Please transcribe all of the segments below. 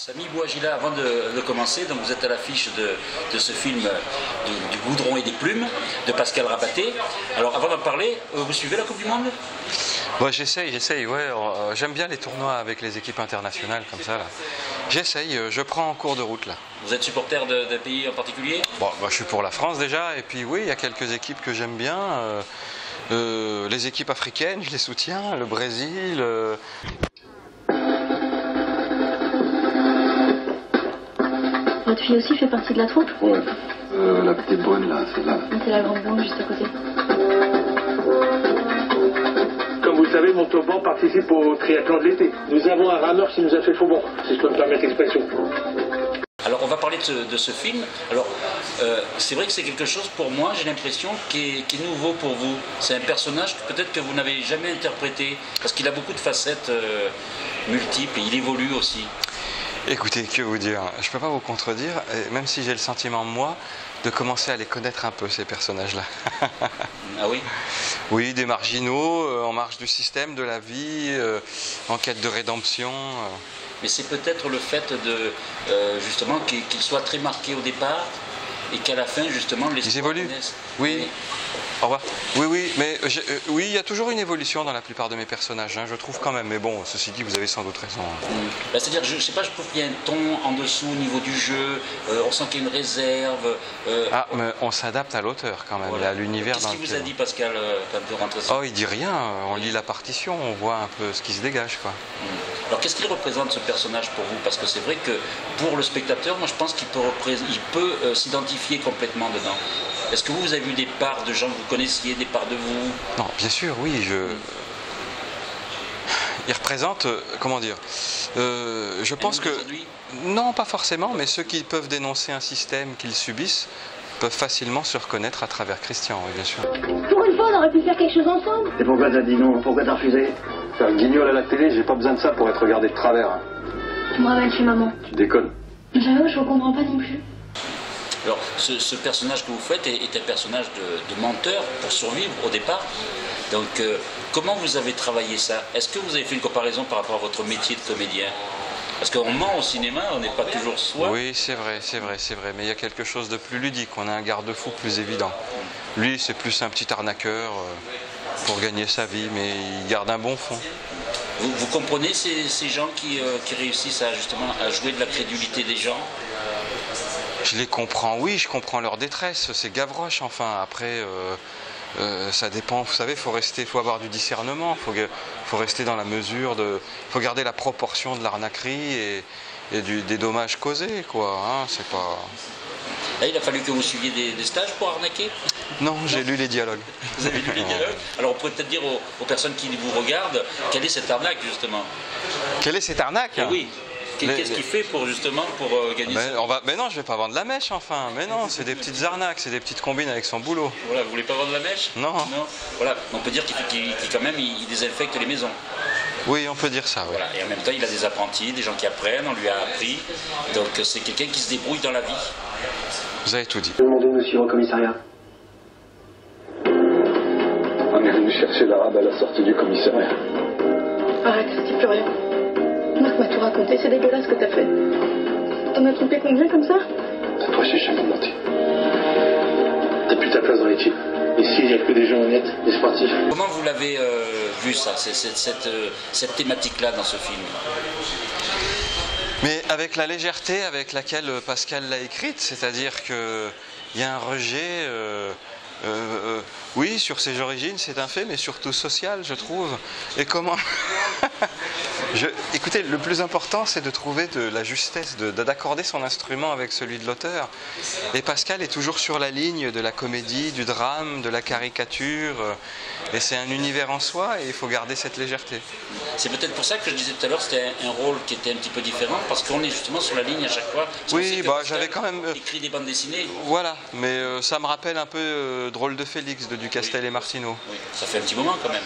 Samy Bouagila, avant de commencer, donc vous êtes à l'affiche de ce film du goudron et des plumes de Pascal Rabaté. Alors avant d'en parler, vous suivez la Coupe du Monde? Ouais, j'essaye, ouais. J'aime bien les tournois avec les équipes internationales comme ça, là. J'essaye, je prends en cours de route, là. Vous êtes supporter d'un pays en particulier? Bon, bah, je suis pour la France déjà, et puis oui, il y a quelques équipes que j'aime bien. Les équipes africaines, je les soutiens, le Brésil. Votre fille aussi fait partie de la troupe? Ouais, la petite brune là, celle-là. C'est la grande blonde juste à côté. Comme vous le savez, Montauban participe au triathlon de l'été. Nous avons un rameur qui nous a fait faux bon, si je peux me permettre l'expression. Alors on va parler de ce film. Alors c'est vrai que c'est quelque chose pour moi, j'ai l'impression, qui est nouveau pour vous. C'est un personnage que peut-être que vous n'avez jamais interprété, parce qu'il a beaucoup de facettes multiples et il évolue aussi. Écoutez, que vous dire, je ne peux pas vous contredire, même si j'ai le sentiment, moi, de commencer à les connaître un peu, ces personnages-là. Ah oui? Oui, des marginaux, en marge du système, de la vie, en quête de rédemption. Mais c'est peut-être le fait de justement qu'ils soient très marqués au départ et qu'à la fin, justement, les Ils évoluent. Oui. Au revoir. Oui, mais oui, il y a toujours une évolution dans la plupart de mes personnages, hein, je trouve quand même. Mais bon, ceci dit, vous avez sans doute raison. Bah, c'est-à-dire, je sais pas, je trouve qu'il y a un ton en dessous au niveau du jeu. On sent qu'il y a une réserve. Ah, mais on s'adapte à l'auteur quand même, Voilà. à l'univers dans Qu'est-ce qu'il lequel... vous a dit, Pascal, quand vous rentrez sur... Oh, il dit rien. On lit la partition, on voit un peu ce qui se dégage, quoi. Alors, qu'est-ce qu'il représente, ce personnage, pour vous? Parce que c'est vrai que pour le spectateur, moi, je pense qu'il peut s'identifier complètement dedans. Est-ce que vous avez vu des parts de gens que vous connaissiez, des parts de vous? Non, bien sûr, oui. Il représente, comment dire, je pense que... Non, pas forcément, mais ceux qui peuvent dénoncer un système qu'ils subissent peuvent facilement se reconnaître à travers Christian, oui, bien sûr. Pour une fois, on aurait pu faire quelque chose ensemble. Et pourquoi t'as dit non? Pourquoi t'as refusé? Faire le guignol à la télé, j'ai pas besoin de ça pour être regardé de travers. Hein. Tu me ramènes chez maman. Tu déconnes. J'avoue, je ne comprends pas non plus. Alors, ce personnage que vous faites est un personnage de menteur pour survivre au départ. Donc, comment vous avez travaillé ça? Est-ce que vous avez fait une comparaison par rapport à votre métier de comédien? Parce qu'on ment au cinéma, on n'est pas toujours soi. Oui, c'est vrai. Mais il y a quelque chose de plus ludique. On a un garde-fou plus évident. Lui, c'est plus un petit arnaqueur pour gagner sa vie, mais il garde un bon fond. Vous comprenez ces gens qui réussissent justement à jouer de la crédulité des gens? Je les comprends, oui, je comprends leur détresse. C'est Gavroche, enfin. Après, ça dépend. Vous savez, faut avoir du discernement. Faut rester dans la mesure faut garder la proportion de l'arnaquerie et des dommages causés, quoi. Hein, c'est pas. Là, il a fallu que vous suiviez des stages pour arnaquer? Non, j'ai lu les dialogues. Vous avez lu les dialogues? Alors, on pourrait peut-être dire aux personnes qui vous regardent, quelle est cette arnaque, justement? Quelle est cette arnaque? Oui. Qu'est-ce qu'il fait pour gagner ça? Mais non, je vais pas vendre la mèche, enfin. Mais non, c'est des petites arnaques, c'est des petites combines avec son boulot. Voilà, vous voulez pas vendre la mèche? Non. Voilà, on peut dire qu'il quand même, il désinfecte les maisons. Oui, on peut dire ça, oui. Voilà. Et en même temps, il a des apprentis, des gens qui apprennent, on lui a appris. Donc, c'est quelqu'un qui se débrouille dans la vie. Vous avez tout dit. Demandez monsieur au commissariat. On est venu chercher l'arabe à la sortie du commissariat. Arrête, dis plus rien. Marc m'a tout raconté, c'est dégueulasse ce que t'as fait. T'en as trompé combien comme ça? C'est toi, j'ai jamais menti. T'as plus ta place dans l'équipe. Ici, il n'y a que des gens honnêtes, des sportifs. Comment vous l'avez vu, ça, cette thématique-là dans ce film? Mais avec la légèreté avec laquelle Pascal l'a écrite, c'est-à-dire qu'il y a un rejet, oui, sur ses origines, c'est un fait, mais surtout social, je trouve. Et comment Écoutez, le plus important, c'est de trouver de la justesse, d'accorder son instrument avec celui de l'auteur. Et Pascal est toujours sur la ligne de la comédie, du drame, de la caricature. Et c'est un univers en soi, et il faut garder cette légèreté. C'est peut-être pour ça que je disais tout à l'heure, c'était un rôle qui était un petit peu différent, parce qu'on est justement sur la ligne à chaque fois. Oui, j'avais quand même écrit des bandes dessinées. Voilà, mais ça me rappelle un peu Drôle de Félix de Ducastel et Martineau. Oui, ça fait un petit moment quand même.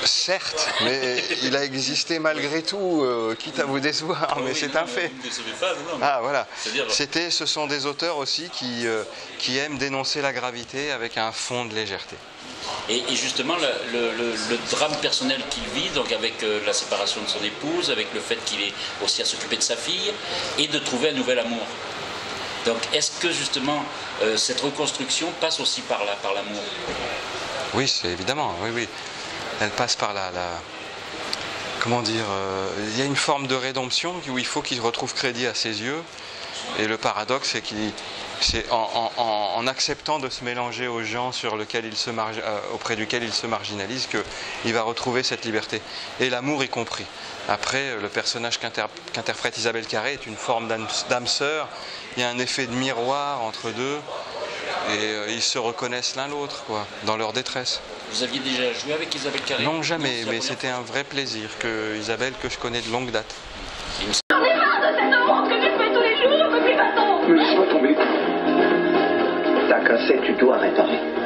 Certes, mais il a existé malgré tout, quitte à vous décevoir, mais c'est un fait. Vous ne décevez pas, non. Ah voilà, C'est-à-dire... ce sont des auteurs aussi qui aiment dénoncer la gravité avec un fond de légèreté. Et justement, le drame personnel qu'il vit, donc avec la séparation de son épouse, avec le fait qu'il ait aussi à s'occuper de sa fille, et de trouver un nouvel amour. Donc est-ce que justement cette reconstruction passe aussi par l'amour? Oui, c'est évidemment, oui. Elle passe par comment dire, il y a une forme de rédemption où il faut qu'il retrouve crédit à ses yeux. Et le paradoxe, c'est en acceptant de se mélanger aux gens auprès duquel il se marginalise qu'il va retrouver cette liberté. Et l'amour y compris. Après, le personnage qu'interprète Isabelle Carré est une forme d'âme sœur. Il y a un effet de miroir entre deux. Et ils se reconnaissent l'un l'autre, dans leur détresse. Vous aviez déjà joué avec Isabelle Carré? Non, jamais, mais c'était un vrai plaisir. Isabelle, que je connais de longue date. J'en ai marre de cette honte que tu fais tous les jours, je peux plus m'attendre. Laisse-moi tomber. T'as cassé, tu dois réparer.